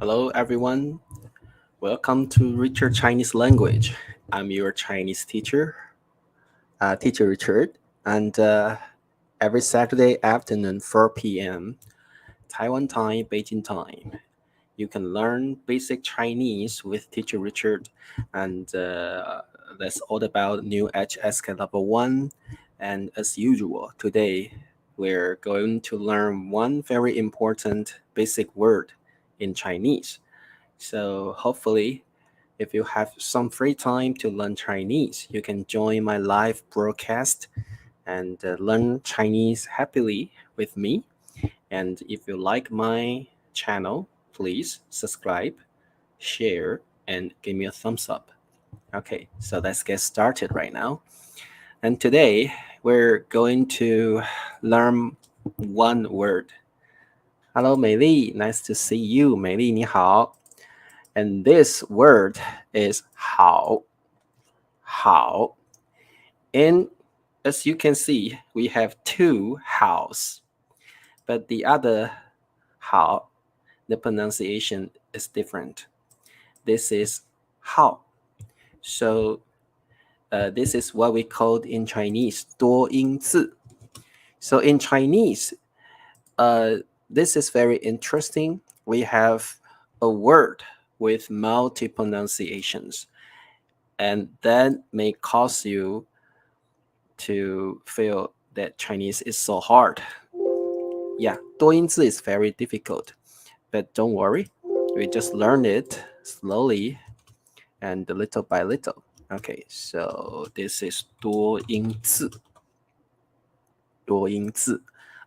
Hello, everyone. Welcome to Richard Chinese Language. I'm your Chinese teacher, Teacher Richard, and every Saturday afternoon, 4 p.m. Taiwan time, Beijing time, you can learn basic Chinese with Teacher Richard, and that's all about new HSK level 1. And as usual, today we're going to learn one very important basic word in Chinese. So hopefully, if you have some free time to learn Chinese, you can join my live broadcast and learn Chinese happily with me. And if you like my channel, please subscribe, share, and give me a thumbs up. Okay, so let's get started right now. And today we're going to learn one word. Hello, 美丽, nice to see you. 美丽你好. And this word is hào. Hào. And as you can see, we have two hàos. But the other hào, the pronunciation is different. This is hào. So this is what we called in Chinese 多音字. So in Chinese, this is very interesting. We have a word with multiple pronunciations, and that may cause you to feel that Chinese is so hard. Yeah, 多音字 is very difficult, but don't worry, we just learn it slowly and little by little. Okay, so this is 多音字. 多音字,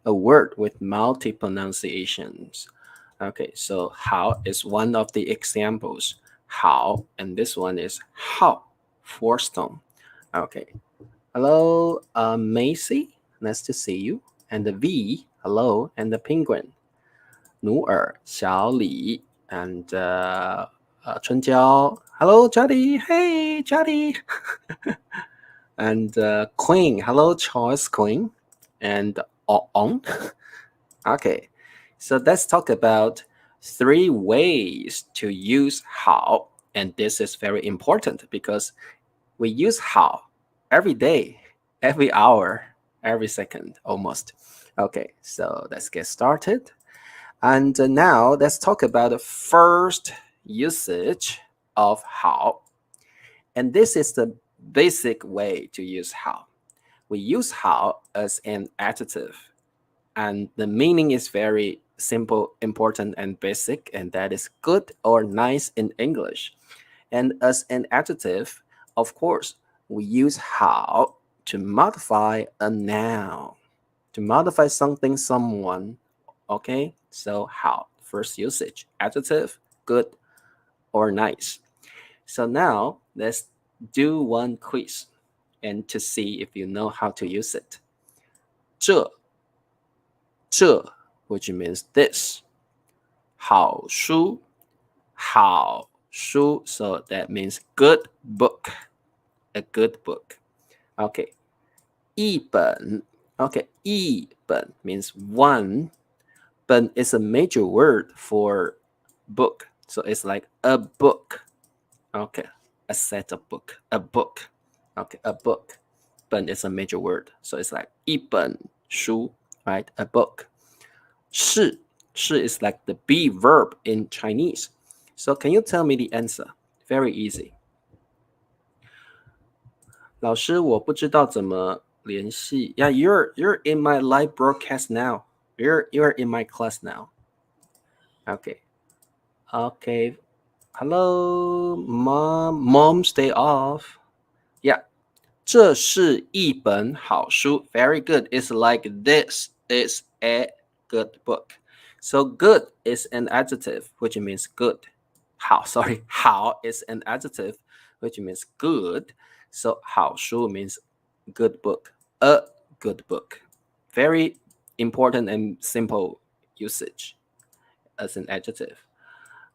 a word with multiple pronunciations. Okay, so hào is one of the examples. Hào, and this one is hào, 4 tone. Okay. Hello, Macy. Nice to see you. And the V, hello, and the penguin. 努尔, 小李, and 春娇. Hello, Jody. Hey, Jody. And Queen. Hello, Charles Queen. And on. Okay, so let's talk about 3 ways to use hào. And this is very important because we use hào every day, every hour, every second, almost. Okay, so let's get started. And now let's talk about the first usage of hào. And this is the basic way to use hào. We use hào as an adjective. And the meaning is very simple, important, and basic, and that is good or nice in English. And as an adjective, of course, we use hào to modify a noun, to modify something, someone. Okay, so hào, first usage, adjective, good or nice. So now let's do one quiz and to see if you know how to use it. 这, which means this. 好书, 好书, so that means good book, a good book. Okay. 一本, okay, 一本 means one. 本 is a major word for book, so it's like a book. Okay, a set of book, a book. Okay, a book. 本 is a major word, so it's like 一本书, right? A book. 是 is like the be verb in Chinese. So can you tell me the answer? Very easy. 老师，我不知道怎么联系. Yeah, you're in my live broadcast now. You're in my class now. Okay. Okay. Hello, mom, stay off. Yeah. 这是一本好书. Very good. It's like this is a good book. So good is an adjective, which means good. Hào is an adjective, which means good. So 好书 means good book, a good book. Very important and simple usage as an adjective.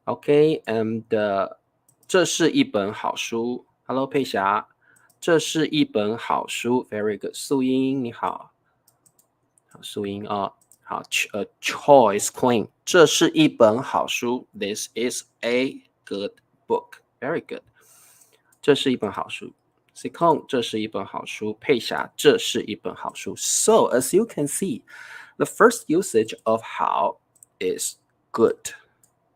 Okay, and 这是一本好书. Hello, 佩霞. 这是一本好书. Very good. 素英你好。素英啊。好 a choice coin， 这是一本好书 This is a good book. Very good. 这是一本好书 Sikong 这是一本好书佩霞这是一本好书 So as you can see, the first usage of 好 is good.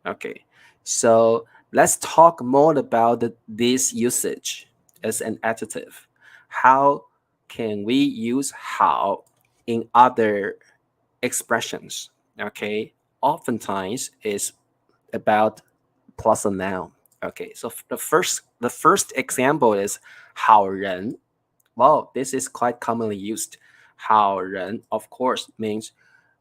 Okay, so let's talk more about this usage as an adjective. How can we use 好 in other expressions? Okay, oftentimes it's about plus a noun. Okay, so the first example is 好人. Well, this is quite commonly used. 好人, of course, means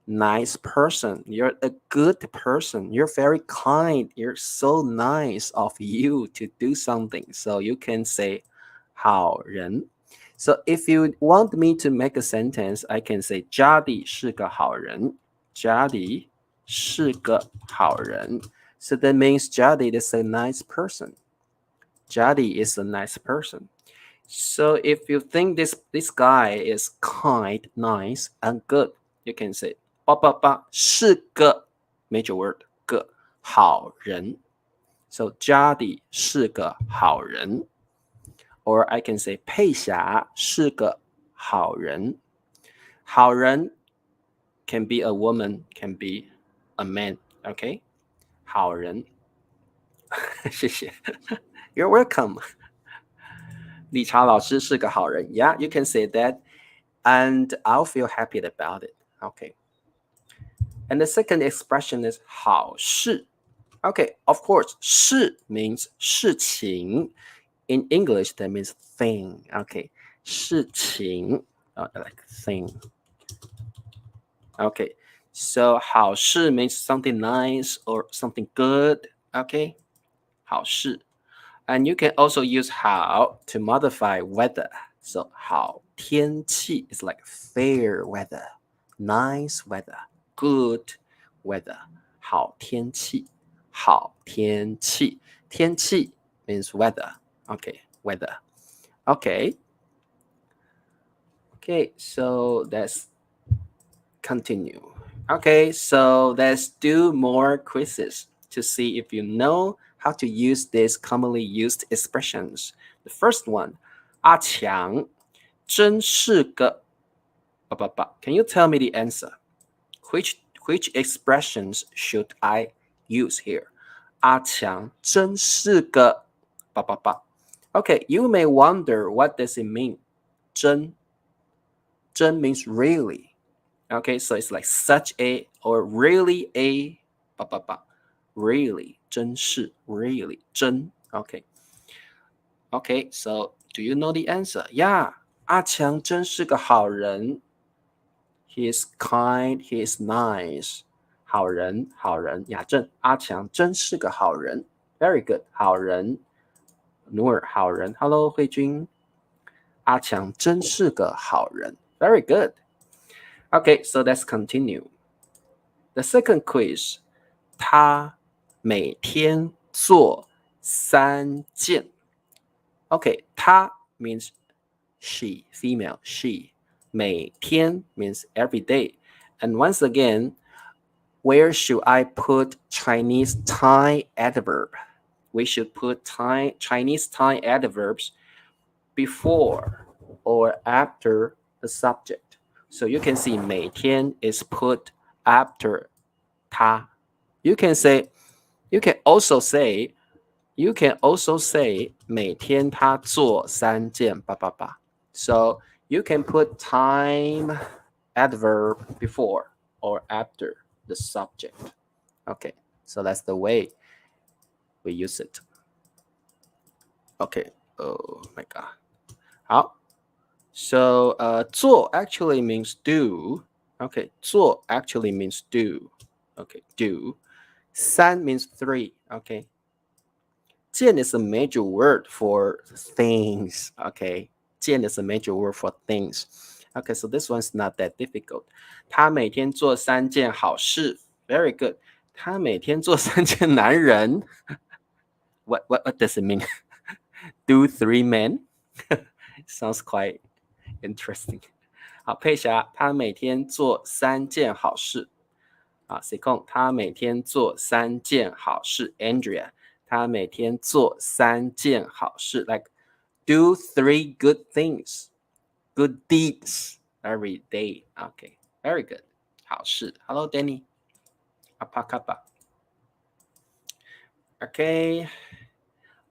nice person. You're a good person. You're very kind. You're so nice of you to do something. So you can say 好人. So if you want me to make a sentence, I can say 家里是个好人. 家里是个好人. So that means 家里 is a nice person. 家里 is a nice person. So if you think this guy is kind, nice, and good, you can say 爸是个 major word 个好人 So 家里是个好人 Or I can say 佩霞是个好人好人 can be a woman, can be a man, okay? 好人谢谢 You're welcome 理查老师是个好人 Yeah, you can say that and I'll feel happy about it, okay? And the second expression is 好事 Okay, of course, 事 means 事情 In English, that means thing. Okay, 事情 like thing. Okay, so 好事 means something nice or something good. Okay, 好事 And you can also use 好 to modify weather. So 好天气 is like fair weather, nice weather, good weather. 好天气好天气天气 means weather. Okay, weather. Okay, so let's continue. Okay, so let's do more quizzes to see if you know how to use these commonly used expressions. The first one, 阿强真是个 Can you tell me the answer? Which expressions should I use here? 阿强真是个 Okay, you may wonder what does it mean? 真 means really. Okay, so it's like such a or really a really 真是 really 真 Okay, so do you know the answer? Yeah, 阿强真是个好人 He is kind, he is nice. 好人雅正阿强真是个好人 Very good, 好人努尔好人 Hello 慧君阿强真是个好人 Very good. Okay, so let's continue. The second quiz. 他每天做3件 Okay, 他 means she, female, she. 每天 means every day. And once again, where should I put Chinese time adverb? We should put Chinese time adverbs before or after the subject. So you can see 每天 is put after 他 You can also say 每天他做3件 So you can put time adverb before or after the subject. Okay, so that's the way we use it. Okay, oh my god. 好 So 做 actually means do. Okay, 做 actually means do. Okay, do. 3 means 3. Okay. 见 is a major word for things. Okay. 见 is a major word for things. Okay, so this one's not that difficult. 他每天做3件好事 Very good. 他每天做3件男人 What does it mean? Do 3 men? Sounds quite interesting. 好，佩霞她每天做3件好事。啊 C 控她每天做3件好事。Andrea 她每天做3件好事。Like do 3 good things, good deeds every day. Okay, very good. 好事。Hello, Danny. Apakapa. Okay.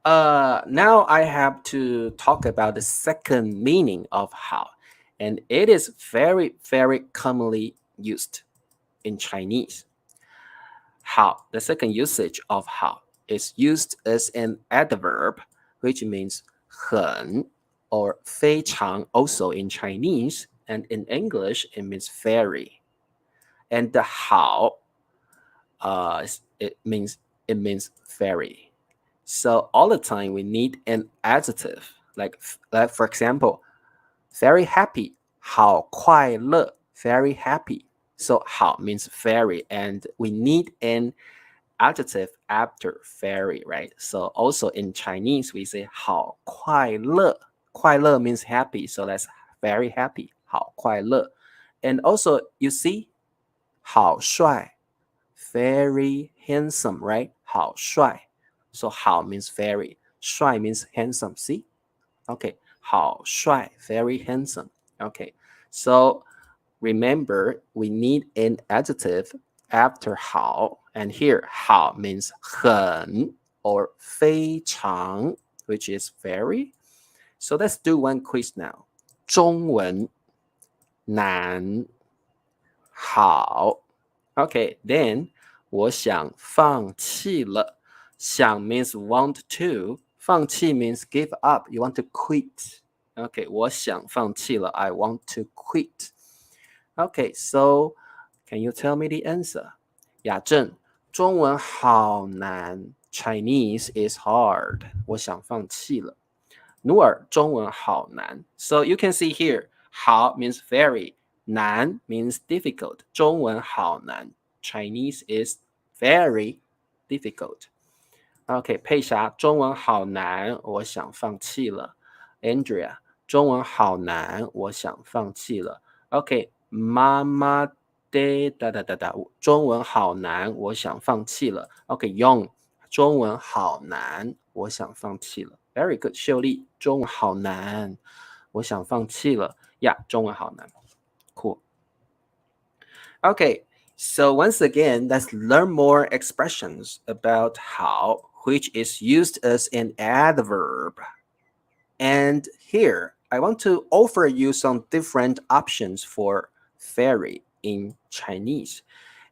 Now I have to talk about the second meaning of hào, and it is very, very commonly used in Chinese. Hào, the second usage of hào, is used as an adverb, which means 很 or 非常 also in Chinese, and in English it means very. And the hào, it means very. So all the time we need an adjective, like for example, very happy, 好快乐, very happy. So 好 means very, and we need an adjective after very, right? So also in Chinese we say 好快乐. 快乐 means happy, so that's very happy, 好快乐. And also you see 好帅, very handsome, right? 好帅. So 好 means very, 帅 means handsome. See? Okay. 好帅, very handsome. Okay. So remember, we need an adjective after 好, and here 好 means 很 or 非常, which is very. So let's do one quiz now. 中文难好. Okay, then 我想放弃了. 想 means want to. 放弃 means give up. You want to quit. Okay, 我想放弃了. I want to quit. Okay, so can you tell me the answer? 雅正，中文好难. Chinese is hard. 我想放弃了. 努尔，中文好难. So you can see here, 好 means very. 难 means difficult. 中文好难. Chinese is very difficult. Okay, 佩霞，中文好难，我想放弃了。Andrea, 中文好难，我想放弃了。Okay, 妈妈的哒哒哒哒，中文好难，我想放弃了。Okay, Yong, 中文好难，我想放弃了。Very good, 秀丽，中文好难，我想放弃了。Yeah, 中文好难。Cool. Okay, so once again, let's learn more expressions about how, which is used as an adverb. And here, I want to offer you some different options for very in Chinese.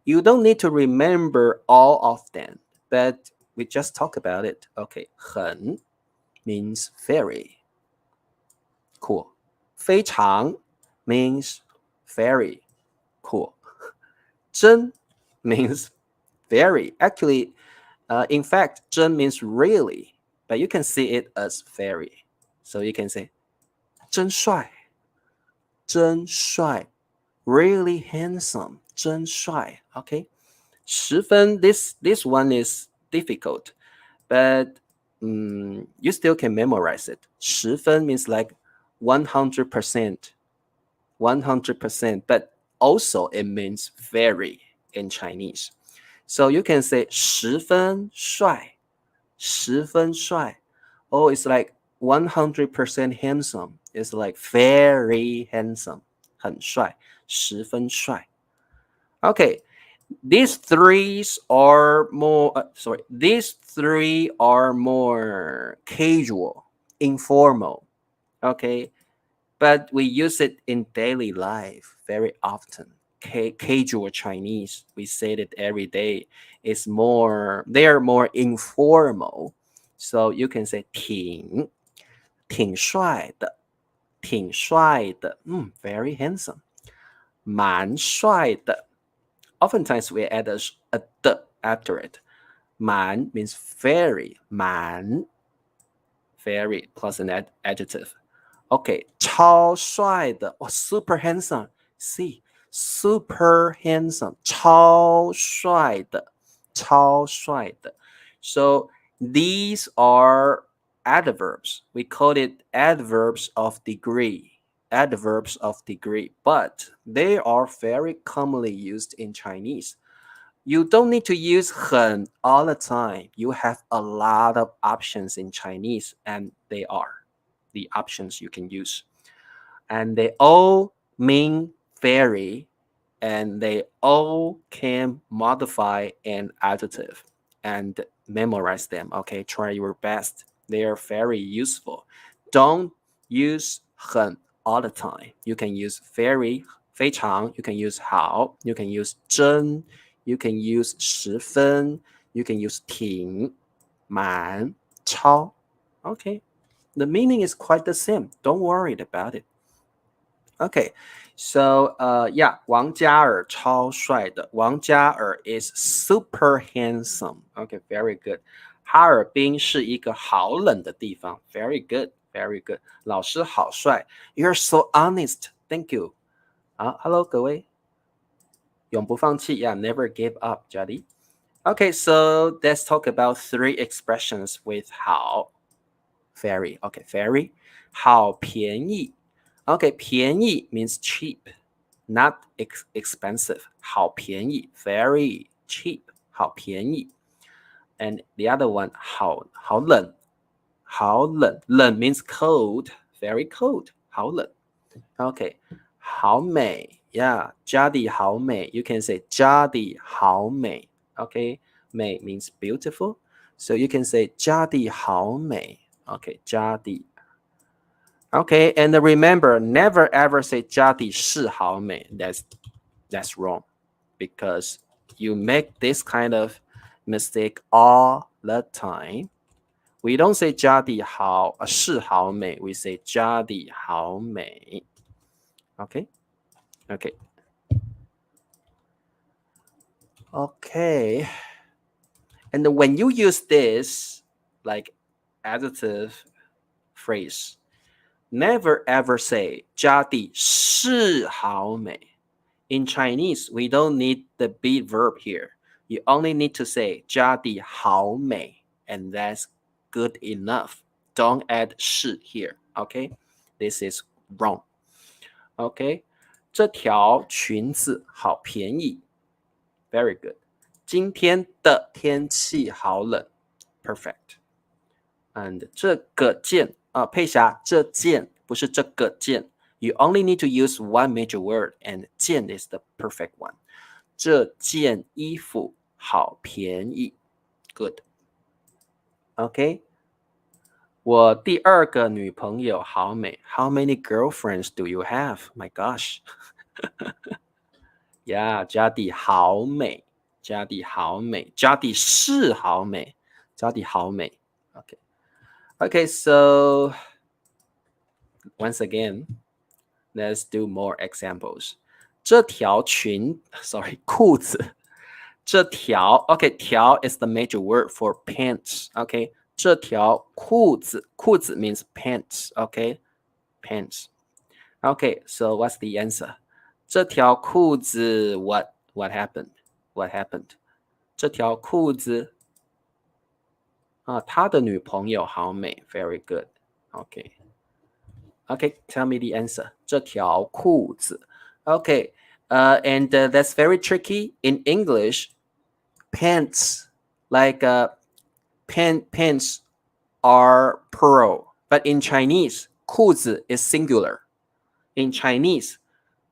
You don't need to remember all of them, but we just talk about it. Okay, 很 means very. Cool. 非常 means very. Cool. 真 means very. Actually, in fact, 真 means really, but you can see it as very. So you can say 真帅, 真帅, really handsome, 真帅. Okay. 十分, this one is difficult, but you still can memorize it. 十分 means like 100%, 100%, but also it means very in Chinese. So you can say 十分帅, 十分帅. Oh, it's like 100% handsome. It's like very handsome. 很帅, 十分帅. Okay, these three are more casual, informal. Okay, but we use it in daily life very often. Casual Chinese, we say it every day. They are more informal. So you can say 挺帅的, 挺帅的, very handsome. 蛮帅的. Oftentimes we add a the after it. 蛮 means very, 蛮, very plus an adjective. Okay, 超帅的, super handsome. See, super handsome. 超帅的, 超帅的. So these are adverbs. We call it adverbs of degree. adverbs of degree, but they are very commonly used in Chinese. You don't need to use 很 all the time. You have a lot of options in Chinese, and they are the options you can use. And they all mean very, and they all can modify an adjective and memorize them. Okay, try your best. They are very useful. Don't use 很 all the time. You can use very, 非常, you can use 好, you can use 真, you can use 十分, you can use 挺, 满, 超. Okay, the meaning is quite the same. Don't worry about it. Okay, so yeah, 王嘉尔超帅的。王嘉尔 is super handsome. Okay, very good. 哈尔滨是一个好冷的地方。Very good, very good. 老师好帅。You're so honest. Thank you. Hello 各位。永不放弃 Yeah, never give up, Jody. Okay, so let's talk about 3 expressions with 好。Very, okay, very. 好便宜。Okay, 便宜 means cheap, not expensive. 好便宜 very cheap. 好便宜 And the other one, 好冷好冷冷 means cold, very cold. 好冷 Okay, 好美 Yeah, 家里好美 You can say 家里好美 Okay, 美 means beautiful. So you can say 家里好美 Okay, 家里Okay, and remember, never ever say 家里是好美. That's wrong, because you make this kind of mistake all the time. We don't say 家里是好美. We say 家里好美. Okay, okay, okay. And when you use this like adjective phrase, never ever say 家里是好美. In Chinese, we don't need the be verb here. You only need to say 家里好美, and that's good enough. Don't add 是 here, okay? This is wrong. Okay? 这条裙子好便宜. Very good. 今天的天气好冷. Perfect. And 这个件佩霞这件不是这个件 You only need to use one major word and 件 is the perfect one. 这件衣服好便宜 Good. Okay. 我第二个女朋友好美 How many girlfriends do you have? My gosh. Yeah, 家里好美家里好美家里是好美家里好美 Okay. Okay, so once again, let's do more examples. 这条裤子这条 Okay, 条 is the major word for pants. Okay, 这条裤子 means pants. Okay, pants. Okay, so what's the answer? 这条裤子 what happened? What happened? 这条裤子他的女朋友好美 Very good. Okay. Okay, tell me the answer. 这条裤子 Okay, and that's very tricky. In English, pants, like pants are plural. But in Chinese, 裤子 is singular. In Chinese,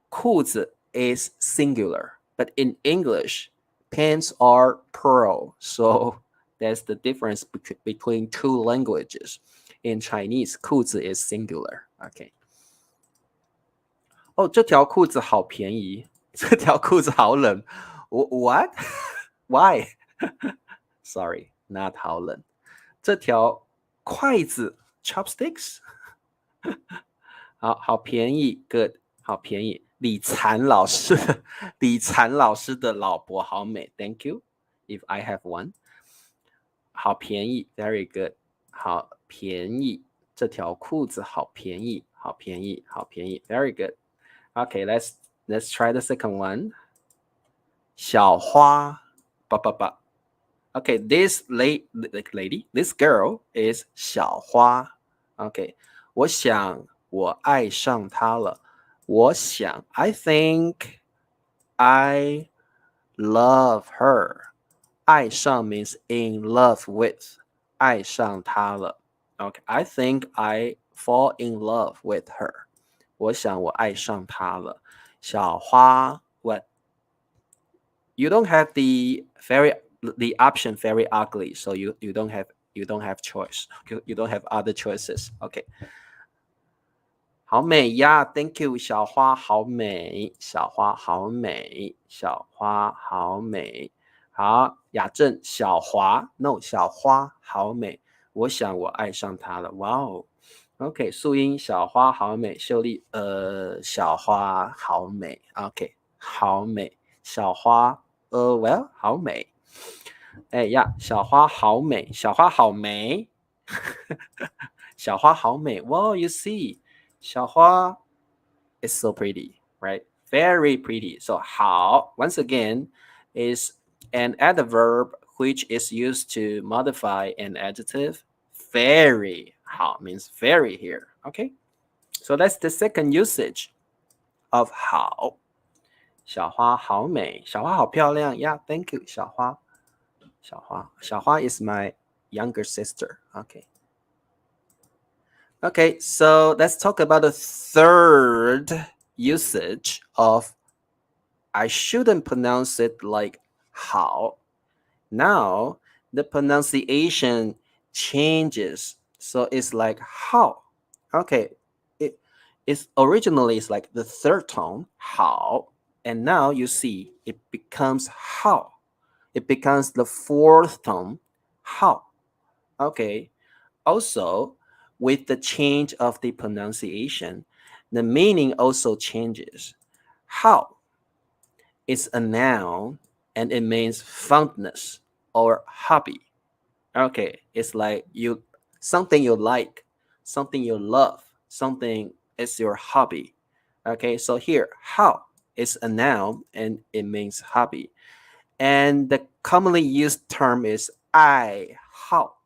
裤子 is singular. But in English, pants are plural. So that's the difference between 2 languages. In Chinese, 裤子 is singular. Okay. 这条裤子好便宜这条裤子好冷 What? Why? Sorry, not 好冷这条筷子 chopsticks 好便宜 Good, 好便宜李残老师的老婆好美 Thank you, if I have one 好便宜 Very good, 好便宜这条裤子好便宜 Very good. Okay, let's try the second one. 小花 Okay, this lady, this girl is 小花 Okay, 我想我爱上她了。我想 I think I love her. 爱上 means in love with. 爱上她了。Okay, I think I fall in love with her. 我想我爱上她了。小花 what? You don't have the option very ugly, so you don't have choice. You don't have other choices. Okay. 好美呀 ，Thank you， 小花好美，小花好美，小花好美。好，雅正，小华 ，No， 小花好美，我想我爱上她了，哇哦。OK， 素英，小花好美，秀丽，小花好美 ，OK， 好美，小花，well， 好美。哎呀，小花好美，小花好美，小花好美。Wow, you see， 小花 is so pretty, right? Very pretty. So 好 once again is an adverb which is used to modify an adjective. Very 好 means very here. Okay, so that's the second usage of 好。小花好美，小花好漂亮。Yeah, thank you, 小花。小花 is my younger sister. Okay, so let's talk about the third usage of I shouldn't pronounce it like 好. Now the pronunciation changes, so it's like 好. Okay, it's originally it's like the third tone 好, and now you see it becomes 好. It becomes the fourth tone 好. Okay, also with the change of the pronunciation, the meaning also changes. 好 is a noun and it means fondness or hobby. Okay, it's like something you like, something you love, something is your hobby. Okay, so here, 好 is a noun and it means hobby. And the commonly used term is 爱好.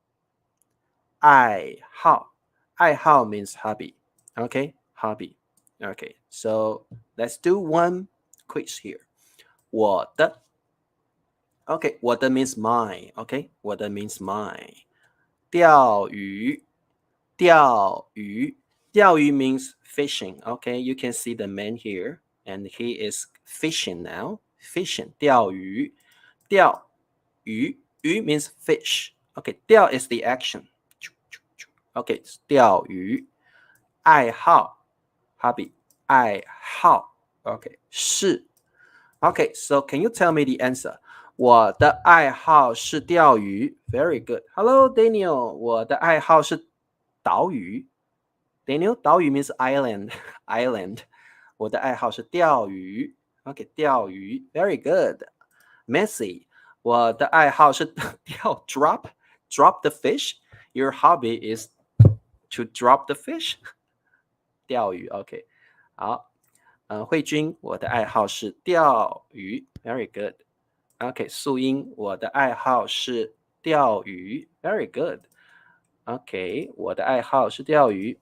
爱好. 爱好 means hobby. Okay, hobby. Okay, so let's do one quiz here. 我的 Okay, 我的 means mine. Okay, 我的 means mine. 钓鱼钓鱼 means fishing. Okay, you can see the man here and he is fishing now. Fishing 钓鱼鱼 means fish. Okay, 钓 is the action. Okay, 钓鱼爱好 hobby 爱好 Okay, 是 Okay, so can you tell me the answer? 我的爱好是钓鱼 Very good. Hello, Daniel. 我的爱好是岛屿 Daniel, 岛屿 means island. Island. 我的爱好是钓鱼 Okay, 钓鱼 Very good. Messi. 我的爱好是钓 drop the fish. Your hobby is to drop the fish. 钓鱼 OK. 好慧君，我的爱好是钓鱼 Very good. Okay, 素英，我的爱好是钓鱼 Very good. Okay, 我的爱好是钓鱼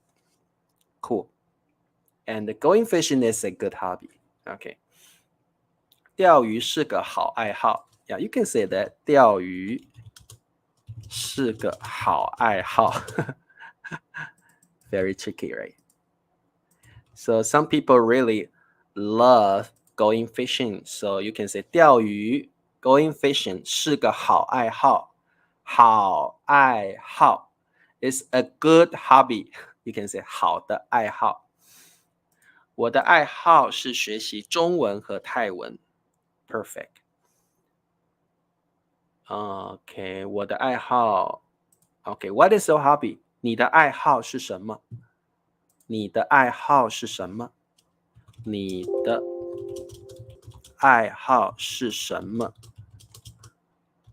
Cool. And going fishing is a good hobby. Okay. 钓鱼是个好爱好 Yeah, you can say that. 钓鱼是个好爱好 Very tricky, right? So some people really love going fishing. So you can say 钓鱼 going fishing 是个好爱好好爱好 is a good hobby. You can say 好的爱好我的爱好是学习中文和泰文 Perfect. Okay, 我的爱好 Okay, what is your hobby? 你的爱好是什么你的爱好是什么你的爱好是什么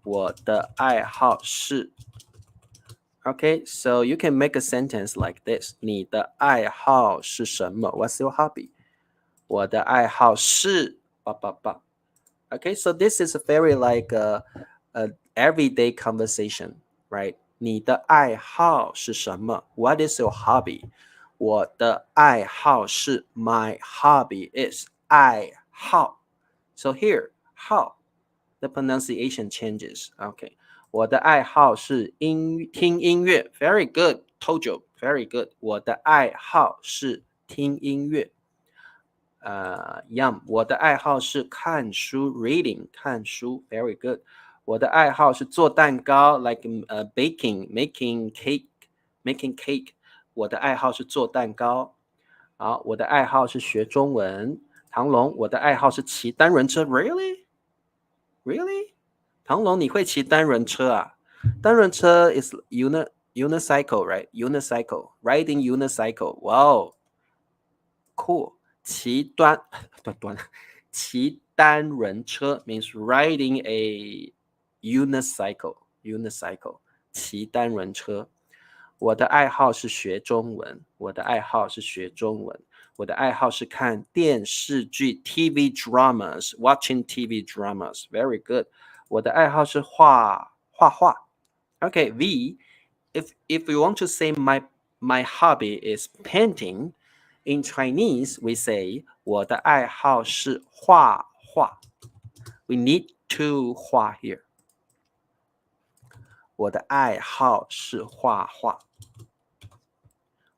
我的爱好是 Okay, so you can make a sentence like this. 你的爱好是什么 What's your hobby? 我的爱好是 Okay, so this is a very like a everyday conversation, right? 你的爱好是什么 What is your hobby? 我的爱好是 my hobby is 爱好。So here, how, the pronunciation changes. Okay. 我的爱好是听音乐 Very good, told you, very good. 我的爱好是听音乐。Yum. 我的爱好是看书 reading 看书 Very good. 我的爱好是做蛋糕 like baking, making cake. 我的爱好是做蛋糕。好，我的爱好是学中文。唐龙，我的爱好是骑单人车 Really? Really? 唐龙，你会骑单人车啊？单人车 is unicycle, right? Unicycle, riding unicycle. Wow, cool. 骑单人车 means riding a unicycle. 骑单人车。我的爱好是学中文。我的爱好是学中文。我的爱好是看电视剧 TV dramas, watching TV dramas. Very good. 我的爱好是画画。Okay, V, if you want to say my hobby is painting, in Chinese we say 我的爱好是画画。We need to 画 here. 我的爱好是画画。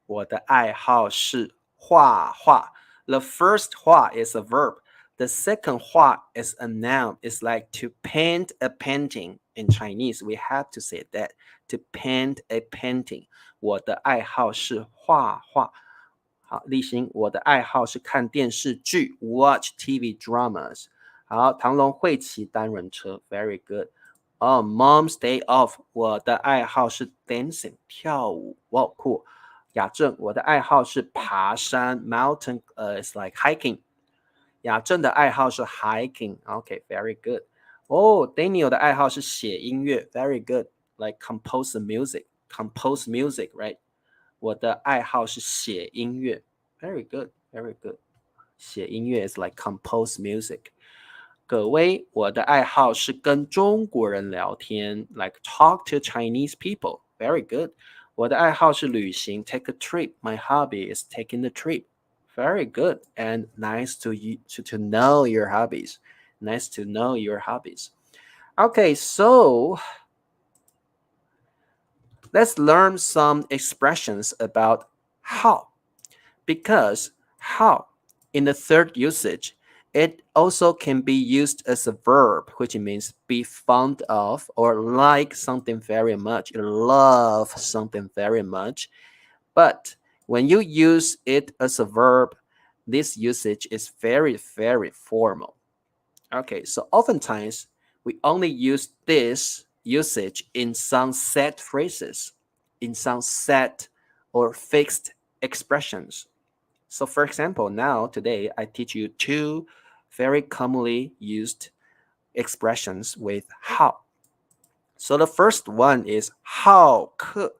我的爱好是画画。The first 画 is a verb. The second 画 is a noun. It's like to paint a painting. In Chinese, we have to say that. To paint a painting. 我的爱好是画画。好，立新，我的爱好是看电视剧 watch TV dramas. 好，唐龙会骑单人车 Very good. Mom's day off. 我的爱好是 dancing 跳舞。哇，酷。雅正，我的爱好是爬山 mountain, it's like hiking. 雅正的爱好是 hiking. Okay, very good. Daniel 的爱好是写音乐 Very good. Like compose music, right? 我的爱好是写音乐 Very good, very good. 写音乐 is like compose music. 葛威，我的爱好是跟中国人聊天 like talk to Chinese people. Very good. 我的爱好是旅行 take a trip. My hobby is taking the trip. Very good and nice to know your hobbies. Nice to know your hobbies. Okay, so let's learn some expressions about how. Because how, in the third usage, it also can be used as a verb, which means be fond of or like something very much, love something very much. But when you use it as a verb, this usage is very, very formal. Okay, so oftentimes we only use this usage in some set phrases, in some set or fixed expressions. So for example, today, I teach you two very commonly used expressions with how. So the first one is 好客.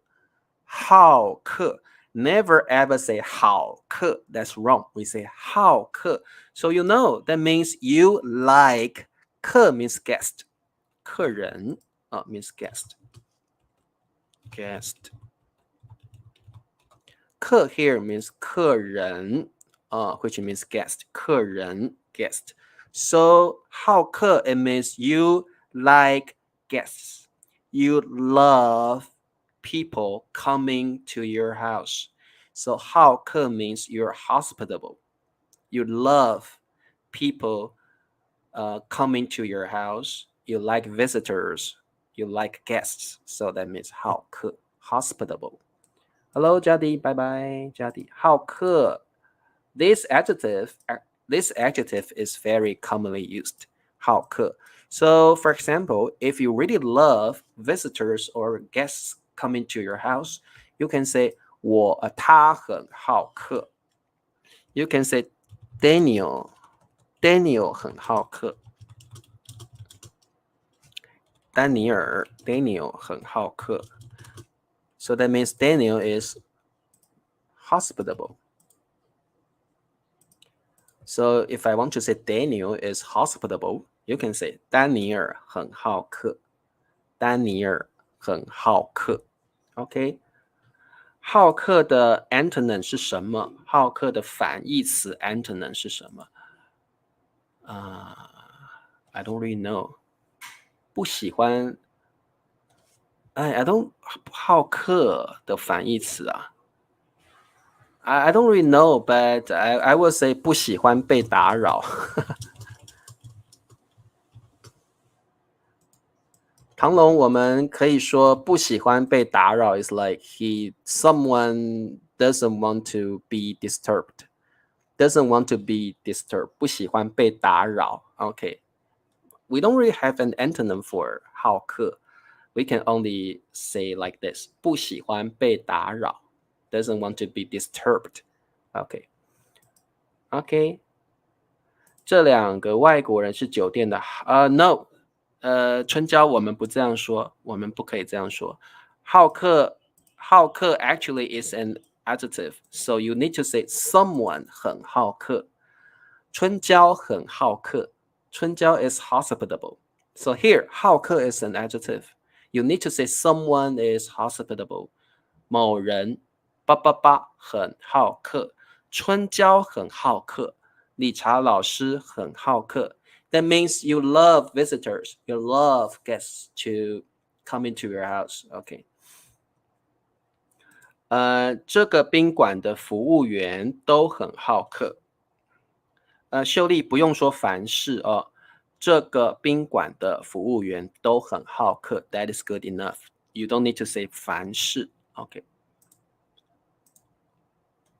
好客. Never ever say 好客. That's wrong. We say 好客. So you know, that means you like. 客 means guest. 客人 means guest. Guest. 客 here means 客人 which means guest. 客人 guest. So 好客 it means you like guests. You love people coming to your house. So 好客 means you're hospitable. You love people coming to your house. You like visitors. You like guests. So that means 好客 hospitable. Hello, Jadi. Bye bye, Jadi. 好客. This adjective is very commonly used. 好客. So, for example, if you really love visitors or guests coming to your house, you can say 他很好客. You can say Daniel 很好客. Daniel 很好客. So that means Daniel is hospitable. So if I want to say Daniel is hospitable, you can say 丹尼尔很好客. 丹尼尔很好客. Okay? 好客的 antonym 是什么？好客的反义词 antonym 是什么？I don't really know. 不喜欢I don't 好客的反义词啊。I don't really know, but I will say 不喜欢被打扰。唐龙，我们可以说不喜欢被打扰 is like someone doesn't want to be disturbed. Doesn't want to be disturbed. 不喜欢被打扰。Okay. We don't really have an antonym for 好客。We can only say like this. 不喜欢被打扰。Doesn't want to be disturbed. Okay. Okay. 这两个外国人是酒店的No. 春娇我们不这样说，我们不可以这样说。好客 actually is an adjective, so you need to say someone 很好客。春娇很好客，春娇 is hospitable. So here, 好客 is an adjective. You need to say someone is hospitable. 某人很好客，春娇很好客，理查老师很好客。That means you love visitors. You love guests to come into your house. Okay. 这个宾馆的服务员都很好客。秀丽不用说凡事哦。这个宾馆的服务员都很好客。That is good enough. You don't need to say 凡事。Okay.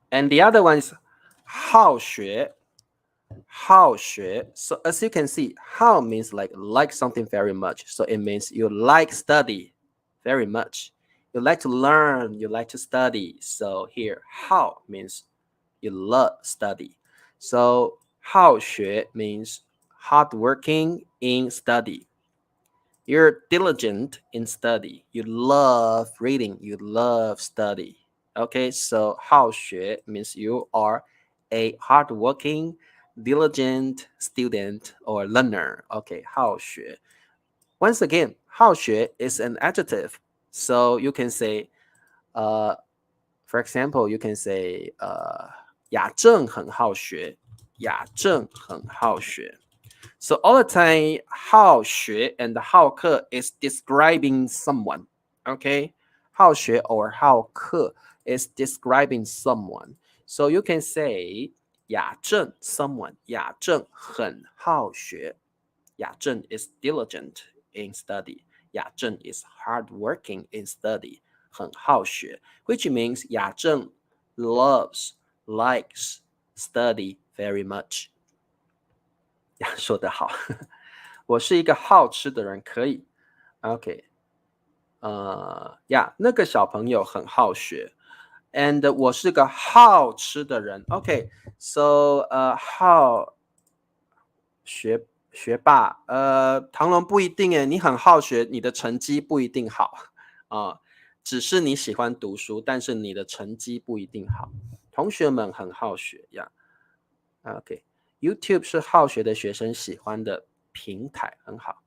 And the other one is 好学。好学 So as you can see, 好 means like something very much. So it means you like study very much. You like to learn, you like to study. So here, 好 means you love study. So 好学 means hardworking in study. You're diligent in study. You love reading, you love study. Okay, so 好学 means you are a hardworking diligent student or learner. Okay, 好学. Once again, 好学 is an adjective. So you can say, for example, you can say, 雅正很好学，雅正很好学。So all the time, 好学 and 好客 is describing someone. Okay, 好学 or 好客 is describing someone. So you can say, 雅正 someone. 雅正很好学。雅正 is diligent in study. 雅正 is hardworking in study. 很好学 which means 雅正 likes study very much. 说得好。我是一个好吃的人，可以。OK. 那个小朋友很好学。And 我是个好吃的人。Okay, so 好学霸。唐龙不一定耶，你很好学，你的成绩不一定好只是你喜欢读书，但是你的成绩不一定好。同学们很好学呀。OK, YouTube 是好学的学生喜欢的平台，很好。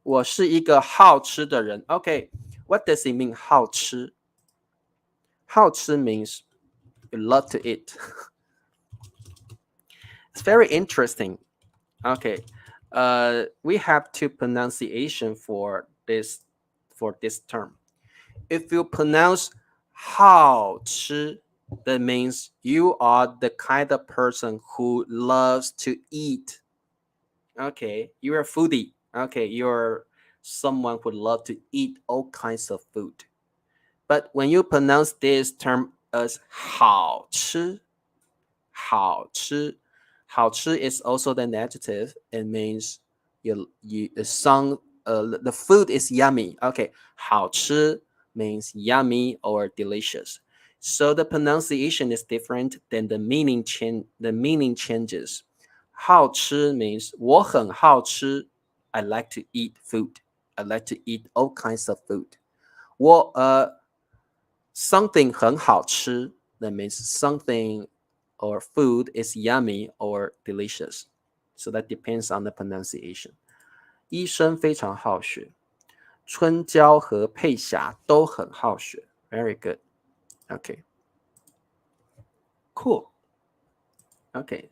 我是一个好吃的人。Okay, what does it mean 好吃？好吃 means you love to eat. It's very interesting. Okay, we have two pronunciation for this term. If you pronounce 好吃, that means you are the kind of person who loves to eat. Okay, you're a foodie. Okay, you're someone who loves to eat all kinds of food. But when you pronounce this term as 好吃, 好吃is also an adjective. It means the food is yummy. Okay, 好吃 means yummy or delicious. So the pronunciation is different, then the meaning changes. 好吃 means 我很好吃 I like to eat food. I like to eat all kinds of food. Something 很好吃 that means something or food is yummy or delicious. So that depends on the pronunciation. 医生非常好学。春娇和佩霞都很好学。Very good. Okay. Cool. Okay.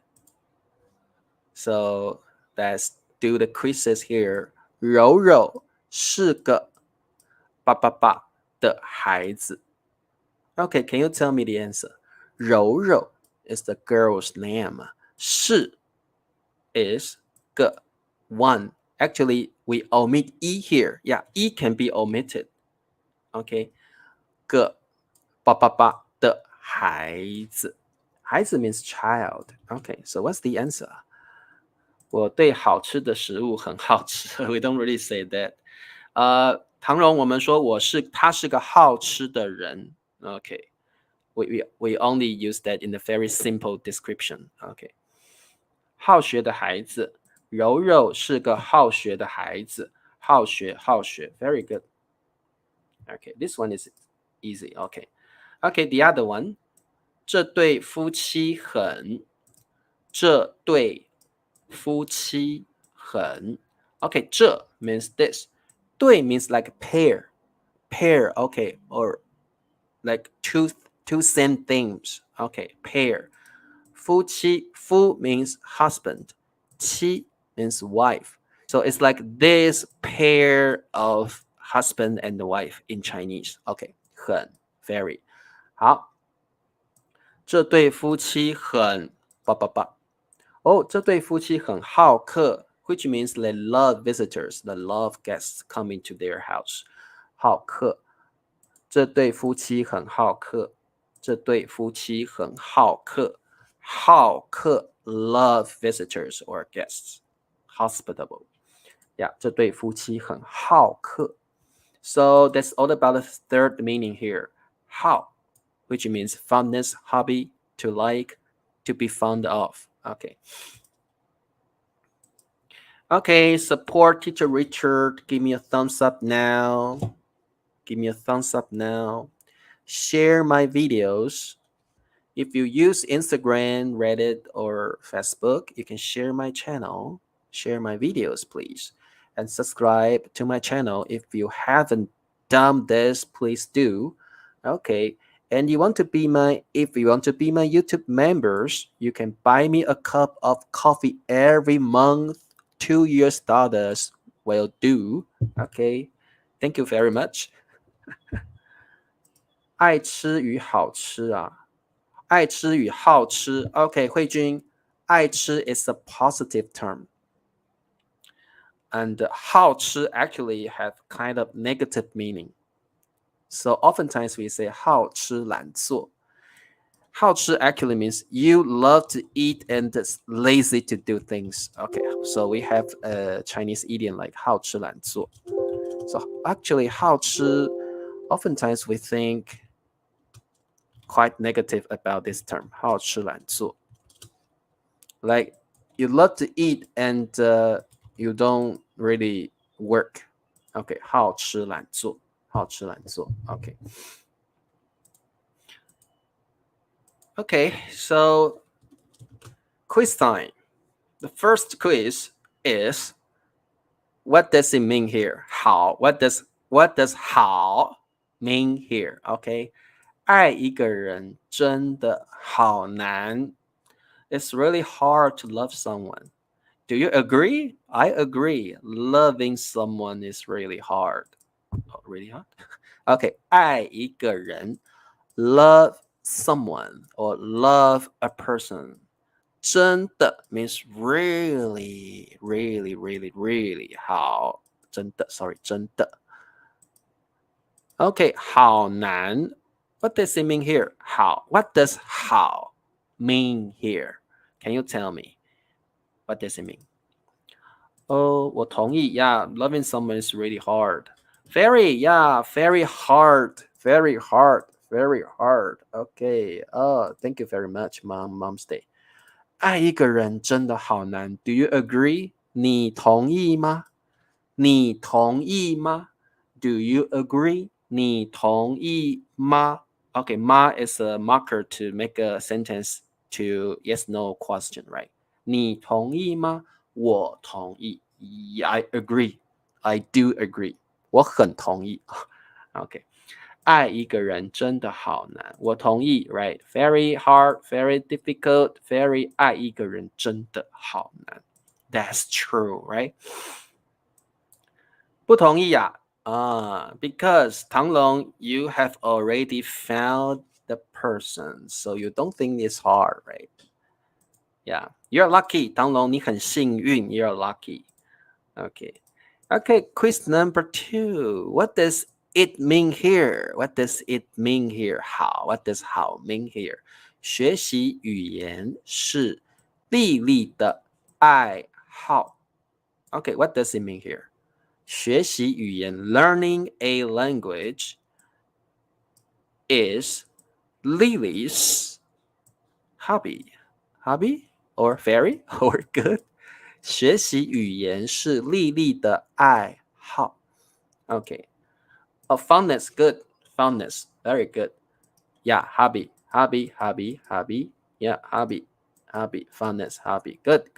So let's do the quizzes here. 柔柔是个爸爸爸的孩子。Okay, can you tell me the answer? 柔柔 is the girl's name. 是 is 个 one. Actually, we omit e here. Yeah, e can be omitted. Okay. 个爸爸爸的孩子。孩子 means child. Okay, so what's the answer? 我对好吃的食物很好吃。We don't really say that. 唐荣，我们说他是个好吃的人。Okay. We only use that in a very simple description. Okay. 好学的孩子，柔柔是个好学的孩子。好学，好学 very good. Okay, this one is easy. Okay. Okay, the other one. 这对夫妻很 Okay, 这 means this. 对 means like pair, okay, or like two same things. Okay, pair. 夫妻 夫 means husband. 妻 means wife. So it's like this pair of husband and wife in Chinese. Okay, 很 very 好。这对夫妻很这对夫妻很好客 which means they love visitors, they love guests coming to their house. 好客，这对夫妻很好客，这对夫妻很好客，好客 love visitors or guests, hospitable. Yeah, 这对夫妻很好客。So that's all about the third meaning here. 好 which means fondness, hobby, to like, to be fond of. Okay. Okay, support teacher Richard. Give me a thumbs up now. Give me a thumbs up now. Share my videos. If you use Instagram, Reddit, or Facebook, you can share my channel. Share my videos, please. And subscribe to my channel. If you haven't done this, please do. Okay. And if you want to be my YouTube members, you can buy me a cup of coffee every month. $2 will do. Okay. Thank you very much. 爱吃与好吃啊，爱吃与好吃。Okay, 慧君，爱吃 is a positive term. And 好吃 actually have kind of negative meaning. So oftentimes we say 好吃懒做。好吃 actually means you love to eat and it's lazy to do things. Okay, so we have a Chinese idiom like 好吃懒做. So actually 好吃, oftentimes we think quite negative about this term, 好吃懒做. Like you love to eat and you don't really work. Okay, 好吃懒做. 好吃懒做. Okay. Okay, so quiz time. The first quiz is, what does it mean here? 好 what does 好 mean here? Okay, 爱一个人真的好难. It's really hard to love someone. Do you agree? I agree. Loving someone is really hard. Oh, really hard? Okay, 爱一个人 love someone or love a person. 真的 means really, really, really, really 好。真的 sorry, 真的。Okay, 好难。What does it mean here? 好 What does 好 mean here? Can you tell me? What does it mean? Oh, 我同意 Yeah, loving someone is really hard. Very, yeah, very hard. Very hard. Very hard. Okay. Oh, thank you very much, Mom's Day. 爱一个人真的好难。Do you agree? 你同意吗？你同意吗？ Do you agree? 你同意吗？ Okay, 吗 is a marker to make a sentence to yes/no question, right? 你同意吗？我同意。Yeah, I agree. I do agree. 我很同意。Okay. 爱一个人真的好难。我同意 right very hard very difficult very 爱一个人真的好难。 That's true right 不同意啊because 唐龙 you have already found the person so you don't think it's hard right yeah you're lucky 唐龙你很幸运 you're lucky okay quiz number 2 what does it mean here what does it mean here how what does how mean here 学习语言是丽丽的爱好 okay what does it mean here 学习语言 learning a language is Lily's hobby or very or good 学习语言是丽丽的爱好 okay funness good funness very good yeah hobby yeah hobby funness hobby good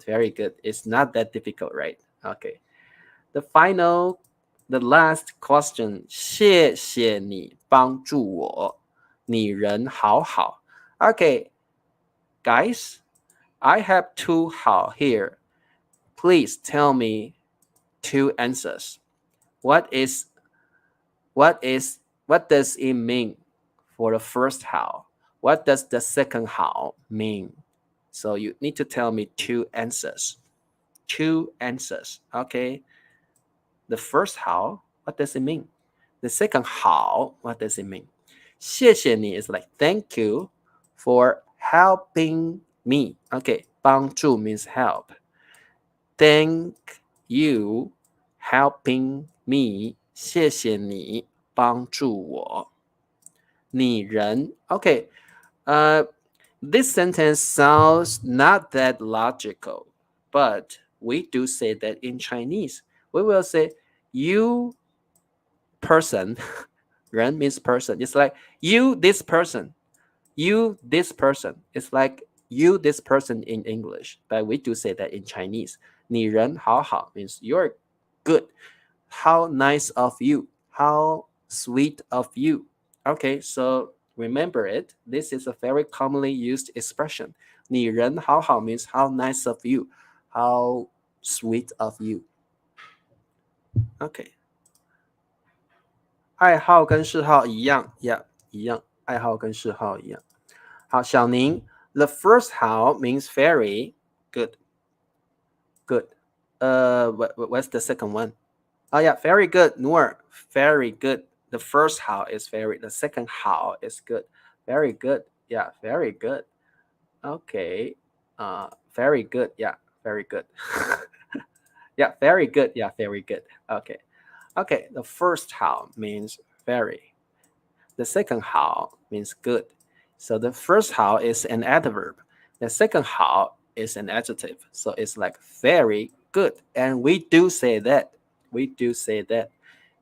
very good it's not that difficult right okay the last question 谢谢你帮助我你人好好 okay guys I have 2 好 here please tell me 2 answers what does it mean for the first how what does the second how mean so you need to tell me 2 answers okay the first how what does it mean the second how what does it mean 谢谢你 is like thank you for helping me okay 帮助 means help thank you helping me 谢谢你帮助我你人 okay this sentence sounds not that logical but we do say that in Chinese we will say you person 人 means person it's like you this person it's like you this person in English but we do say that in Chinese 你人好好 means you're good how nice of you how sweet of you okay so remember it this is a very commonly used expression 你人好好 means how nice of you how sweet of you okay 爱好跟嗜好一样 yeah 一样爱好跟嗜好一样好小宁 the first how means very good what's the second one oh yeah very good Noor very good the first how is very the second how is good very good yeah very good okay very good yeah very good yeah very good yeah very good okay the first how means very the second how means good so the first how is an adverb the second how is an adjective so it's like very good and we do say that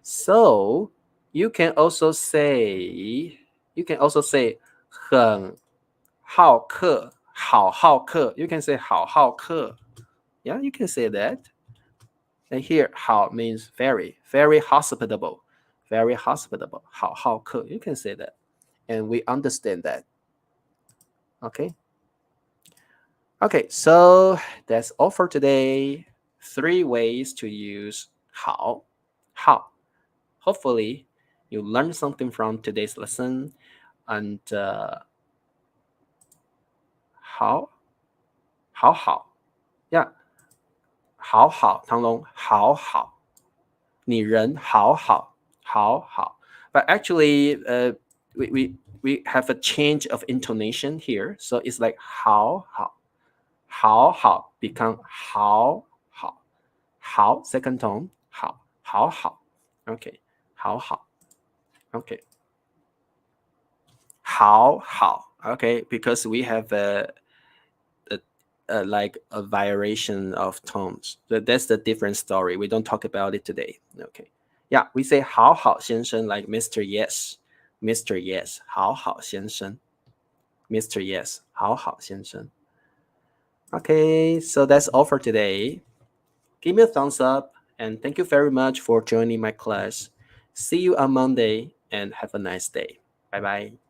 so you can also say 很好客好好客 you can say 好好客 yeah you can say that and here 好 means very hospitable 好好客 you can say that and we understand that okay so that's all for today 3 ways to use how hopefully you learned something from today's lesson and how yeah 好好唐龙好好你人好好 but actually we have a change of intonation here so it's like 好好 become 好second tone 好 okay 好 okay 好 okay because we have like a variation of tones so that's the different story we don't talk about it today okay yeah we say 好好先生 like Mr. Yes 好好先生 Mr. Yes 好好先生 okay so that's all for today give me a thumbs up and thank you very much for joining my class see you on Monday and have a nice day. Bye bye.